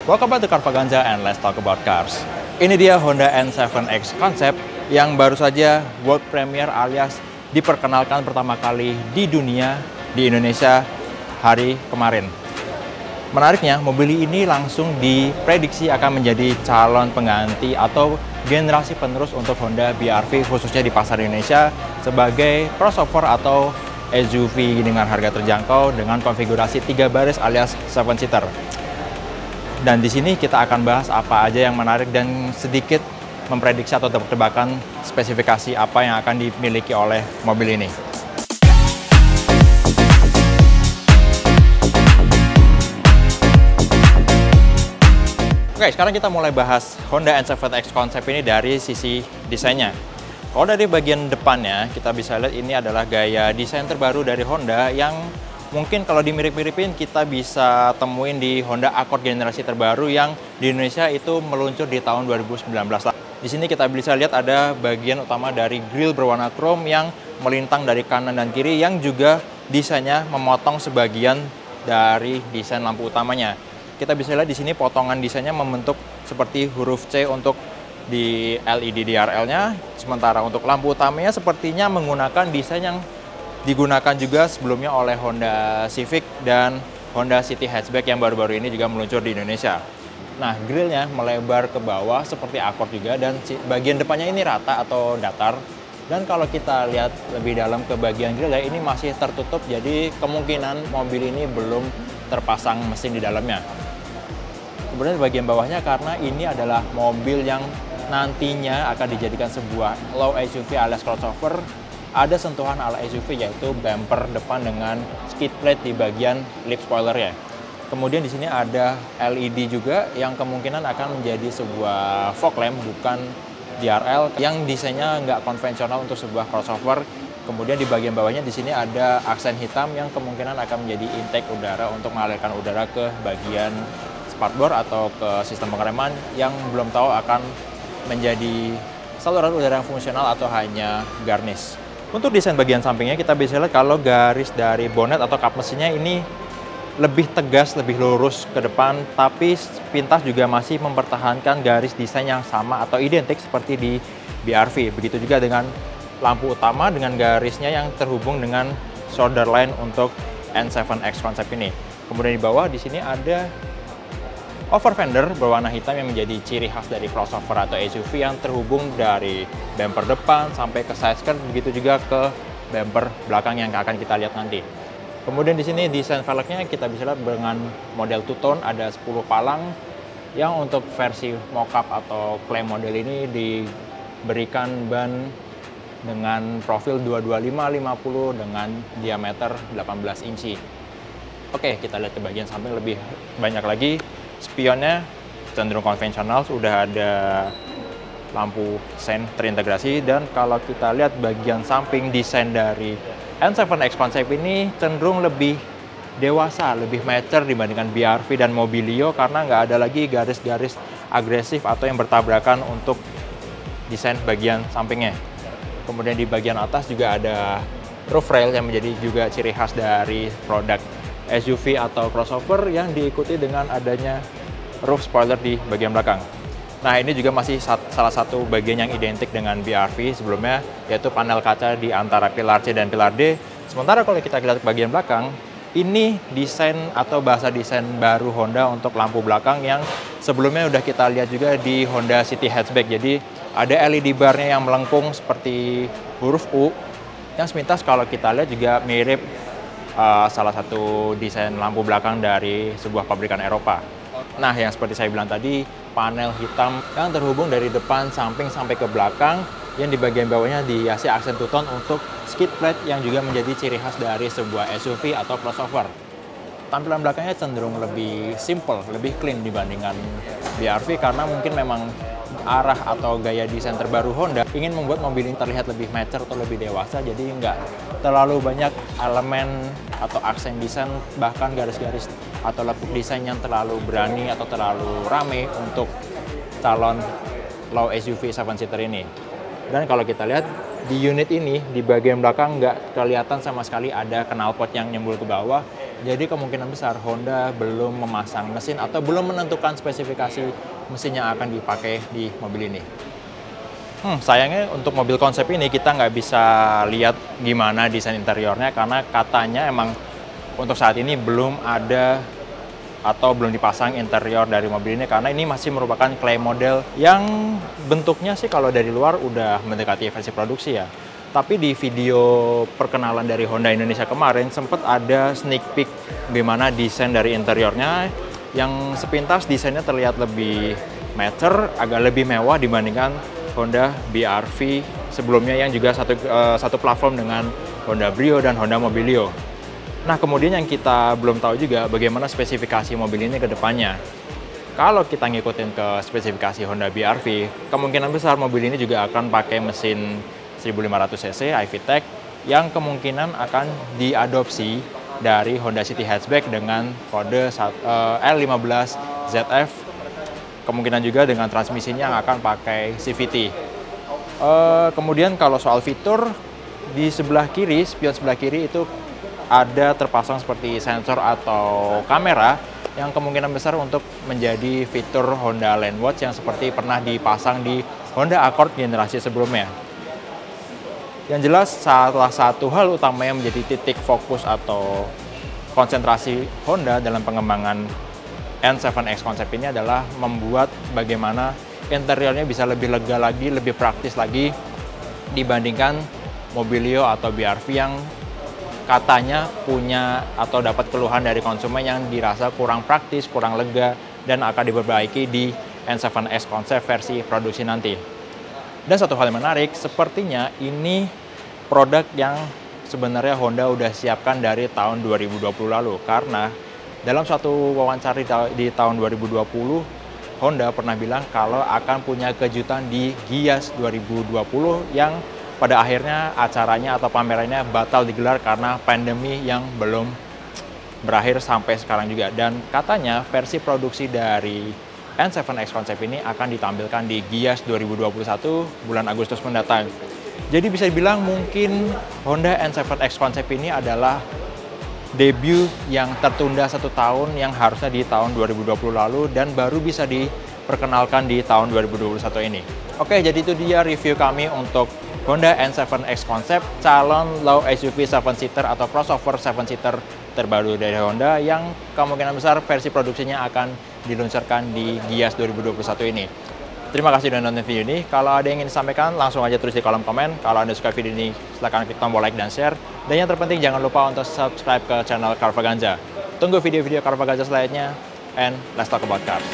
Welcome back to Carvaganza and let's talk about cars. Ini dia Honda N7X Concept yang baru saja world premiere alias diperkenalkan pertama kali di dunia di Indonesia hari kemarin. Menariknya, mobil ini langsung diprediksi akan menjadi calon pengganti atau generasi penerus untuk Honda BR-V khususnya di pasar Indonesia sebagai crossover atau SUV dengan harga terjangkau dengan konfigurasi 3 baris alias 7-seater. Dan di sini kita akan bahas apa aja yang menarik dan sedikit memprediksi atau tebak-tebakan spesifikasi apa yang akan dimiliki oleh mobil ini. Oke, sekarang kita mulai bahas Honda N7X Concept ini dari sisi desainnya. Kalau dari bagian depannya, kita bisa lihat ini adalah gaya desain terbaru dari Honda yang mungkin kalau dimirip-miripin kita bisa temuin di Honda Accord generasi terbaru yang di Indonesia itu meluncur di tahun 2019. Di sini kita bisa lihat ada bagian utama dari grill berwarna chrome yang melintang dari kanan dan kiri yang juga desainnya memotong sebagian dari desain lampu utamanya. Kita bisa lihat di sini potongan desainnya membentuk seperti huruf C untuk di LED DRL-nya, sementara untuk lampu utamanya sepertinya menggunakan desain yang digunakan juga sebelumnya oleh Honda Civic dan Honda City Hatchback yang baru-baru ini juga meluncur di Indonesia. Nah, grillnya melebar ke bawah seperti Accord juga dan bagian depannya ini rata atau datar. Dan kalau kita lihat lebih dalam ke bagian grill ya, ini masih tertutup, jadi kemungkinan mobil ini belum terpasang mesin di dalamnya. Kemudian bagian bawahnya karena ini adalah mobil yang nantinya akan dijadikan sebuah low SUV alias crossover, ada sentuhan ala SUV yaitu bumper depan dengan skid plate di bagian lip spoilernya. Kemudian di sini ada LED juga yang kemungkinan akan menjadi sebuah fog lamp bukan DRL yang desainnya nggak konvensional untuk sebuah crossover. Kemudian di bagian bawahnya di sini ada aksen hitam yang kemungkinan akan menjadi intake udara untuk mengalirkan udara ke bagian spakbor atau ke sistem pengereman yang belum tahu akan menjadi saluran udara yang fungsional atau hanya garnish. Untuk desain bagian sampingnya kita bisa lihat kalau garis dari bonnet atau kap mesinnya ini lebih tegas, lebih lurus ke depan, tapi pintas juga masih mempertahankan garis desain yang sama atau identik seperti di BR-V. Begitu juga dengan lampu utama dengan garisnya yang terhubung dengan shoulder line untuk N7X Concept ini. Kemudian di bawah di sini ada over fender berwarna hitam yang menjadi ciri khas dari crossover atau SUV yang terhubung dari bumper depan sampai ke side skirt, begitu juga ke bumper belakang yang akan kita lihat nanti. Kemudian di sini desain velgnya kita bisa lihat dengan model two-tone, ada 10 palang yang untuk versi mockup atau claim model ini diberikan ban dengan profil 225/50 dengan diameter 18 inci. Oke, kita lihat ke bagian samping lebih banyak lagi. Spionnya cenderung konvensional, sudah ada lampu sen terintegrasi, dan kalau kita lihat bagian samping desain dari N7X Concept ini cenderung lebih dewasa, lebih mature dibandingkan BR-V dan Mobilio karena nggak ada lagi garis-garis agresif atau yang bertabrakan untuk desain bagian sampingnya. Kemudian di bagian atas juga ada roof rail yang menjadi juga ciri khas dari produk SUV atau crossover yang diikuti dengan adanya roof spoiler di bagian belakang. Nah, ini juga masih salah satu bagian yang identik dengan BR-V sebelumnya, yaitu panel kaca di antara pilar C dan pilar D. Sementara kalau kita lihat bagian belakang, ini desain atau bahasa desain baru Honda untuk lampu belakang yang sebelumnya udah kita lihat juga di Honda City Hatchback. Jadi ada LED barnya yang melengkung seperti huruf U, yang sepintas kalau kita lihat juga mirip salah satu desain lampu belakang dari sebuah pabrikan Eropa. Nah, yang seperti saya bilang tadi, panel hitam yang terhubung dari depan, samping, sampai ke belakang, yang di bagian bawahnya dihiasi aksen two-tone untuk skid plate yang juga menjadi ciri khas dari sebuah SUV atau crossover. Tampilan belakangnya cenderung lebih simple, lebih clean dibandingkan BR-V karena mungkin memang arah atau gaya desain terbaru Honda ingin membuat mobil ini terlihat lebih mature atau lebih dewasa, jadi nggak terlalu banyak elemen atau aksen desain, bahkan garis-garis atau lekuk desain yang terlalu berani atau terlalu rame untuk calon low SUV 7-seater ini. Dan kalau kita lihat di unit ini, di bagian belakang nggak kelihatan sama sekali ada knalpot yang nyembul ke bawah. Jadi kemungkinan besar Honda belum memasang mesin atau belum menentukan spesifikasi mesin yang akan dipakai di mobil ini. Sayangnya untuk mobil konsep ini kita nggak bisa lihat gimana desain interiornya karena katanya emang untuk saat ini belum ada atau belum dipasang interior dari mobil ini karena ini masih merupakan claim model yang bentuknya sih kalau dari luar udah mendekati versi produksi ya. Tapi di video perkenalan dari Honda Indonesia kemarin sempat ada sneak peek gimana desain dari interiornya yang sepintas desainnya terlihat lebih mature, agak lebih mewah dibandingkan Honda BR-V sebelumnya yang juga satu platform dengan Honda Brio dan Honda Mobilio. Nah, kemudian yang kita belum tahu juga bagaimana spesifikasi mobil ini ke depannya. Kalau kita ngikutin ke spesifikasi Honda BR-V, kemungkinan besar mobil ini juga akan pakai mesin 1500 cc iVTEC yang kemungkinan akan diadopsi dari Honda City Hatchback dengan kode L15ZF. Kemungkinan juga dengan transmisinya yang akan pakai CVT. Kemudian kalau soal fitur, di sebelah kiri, spion sebelah kiri itu ada terpasang seperti sensor atau kamera yang kemungkinan besar untuk menjadi fitur Honda Land Watch yang seperti pernah dipasang di Honda Accord generasi sebelumnya. Yang jelas salah satu hal utama yang menjadi titik fokus atau konsentrasi Honda dalam pengembangan N7X konsep ini adalah membuat bagaimana interiornya bisa lebih lega lagi, lebih praktis lagi dibandingkan Mobilio atau BR-V yang katanya punya atau dapat keluhan dari konsumen yang dirasa kurang praktis, kurang lega, dan akan diperbaiki di N7X konsep versi produksi nanti. Dan satu hal yang menarik, sepertinya ini produk yang sebenarnya Honda udah siapkan dari tahun 2020 lalu. Karena dalam suatu wawancara di tahun 2020, Honda pernah bilang kalau akan punya kejutan di Gias 2020 yang pada akhirnya acaranya atau pamerannya batal digelar karena pandemi yang belum berakhir sampai sekarang juga. Dan katanya versi produksi dari N7X konsep ini akan ditampilkan di Gias 2021 bulan Agustus mendatang. Jadi bisa dibilang mungkin Honda N7X konsep ini adalah debut yang tertunda 1 tahun yang harusnya di tahun 2020 lalu dan baru bisa diperkenalkan di tahun 2021 ini. Oke, jadi itu dia review kami untuk Honda N7X konsep, calon low SUV 7-seater atau crossover 7-seater terbaru dari Honda yang kemungkinan besar versi produksinya akan diluncurkan di Gias 2021 ini. Terima kasih sudah nonton video ini. Kalau ada yang ingin disampaikan, langsung aja tulis di kolom komen. Kalau Anda suka video ini, silahkan klik tombol like dan share. Dan yang terpenting, jangan lupa untuk subscribe ke channel Carvaganza. Tunggu video-video Carvaganza selanjutnya, and let's talk about cars.